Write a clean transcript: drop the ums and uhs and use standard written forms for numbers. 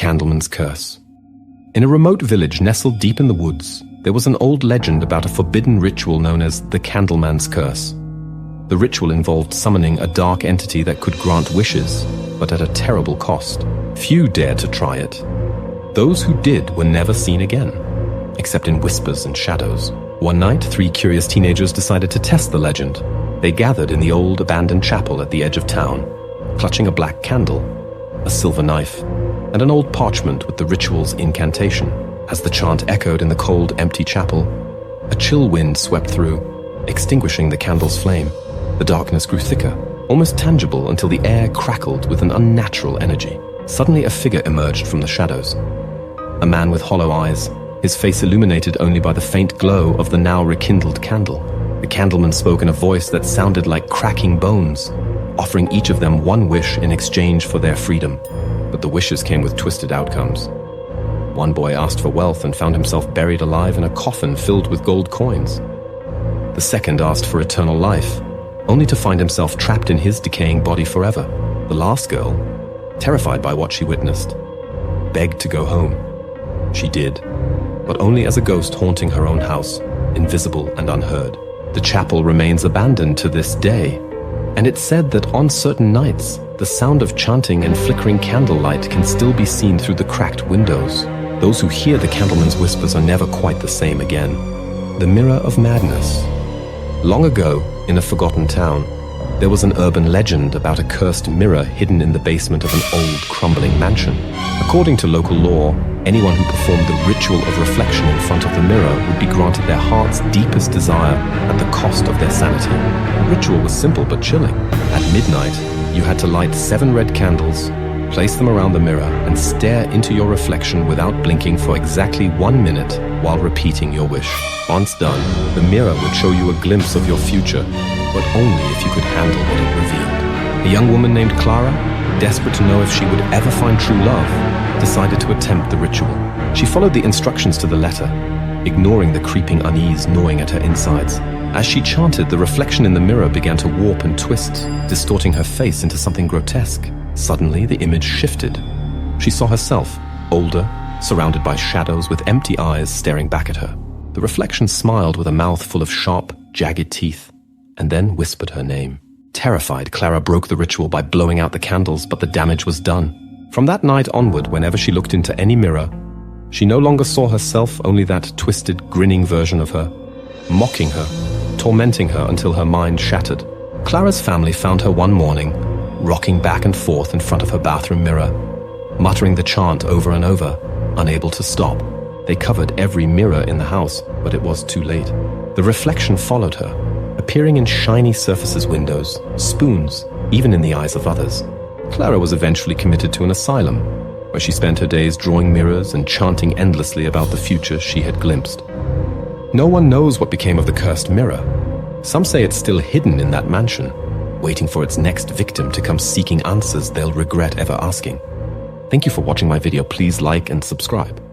Candleman's curse. In a remote village nestled deep in the woods, there was an old legend about a forbidden ritual known as the Candleman's curse. The ritual involved summoning a dark entity that could grant wishes, but at a terrible cost. Few dared to try it. Those who did were never seen again, except in whispers and shadows. One night, 3 curious teenagers decided to test the legend. They gathered in the old abandoned chapel at the edge of town, clutching a black candle, a silver knife, and an old parchment with the ritual's incantation. As the chant echoed in the cold, empty chapel, a chill wind swept through, extinguishing the candle's flame. The darkness grew thicker, almost tangible, until the air crackled with an unnatural energy. Suddenly a figure emerged from the shadows. A man with hollow eyes, his face illuminated only by the faint glow of the now rekindled candle. The Candleman spoke in a voice that sounded like cracking bones, offering each of them one wish in exchange for their freedom. But the wishes came with twisted outcomes. One boy asked for wealth and found himself buried alive in a coffin filled with gold coins. The second asked for eternal life, only to find himself trapped in his decaying body forever. The last girl, terrified by what she witnessed, begged to go home. She did, but only as a ghost haunting her own house, invisible and unheard. The chapel remains abandoned to this day, and it's said that on certain nights, the sound of chanting and flickering candlelight can still be seen through the cracked windows. Those who hear the Candleman's whispers are never quite the same again. The Mirror of Madness. Long ago, in a forgotten town, there was an urban legend about a cursed mirror hidden in the basement of an old, crumbling mansion. According to local law, anyone who performed the ritual of reflection in front of the mirror would be granted their heart's deepest desire at the cost of their sanity. The ritual was simple but chilling. At midnight, you had to light 7 red candles, place them around the mirror, and stare into your reflection without blinking for exactly 1 minute while repeating your wish. Once done, the mirror would show you a glimpse of your future, but only if you could handle what it revealed. A young woman named Clara, desperate to know if she would ever find true love, decided to attempt the ritual. She followed the instructions to the letter, ignoring the creeping unease gnawing at her insides. As she chanted, the reflection in the mirror began to warp and twist, distorting her face into something grotesque. Suddenly, the image shifted. She saw herself, older, surrounded by shadows with empty eyes staring back at her. The reflection smiled with a mouth full of sharp, jagged teeth, and then whispered her name. Terrified, Clara broke the ritual by blowing out the candles, but the damage was done. From that night onward, whenever she looked into any mirror, she no longer saw herself, only that twisted, grinning version of her, mocking her, tormenting her until her mind shattered. Clara's family found her one morning, rocking back and forth in front of her bathroom mirror, muttering the chant over and over, unable to stop. They covered every mirror in the house, but it was too late. The reflection followed her, appearing in shiny surfaces, windows, spoons, even in the eyes of others. Clara was eventually committed to an asylum, where she spent her days drawing mirrors and chanting endlessly about the future she had glimpsed. No one knows what became of the cursed mirror. Some say it's still hidden in that mansion, waiting for its next victim to come seeking answers they'll regret ever asking. Thank you for watching my video. Please like and subscribe.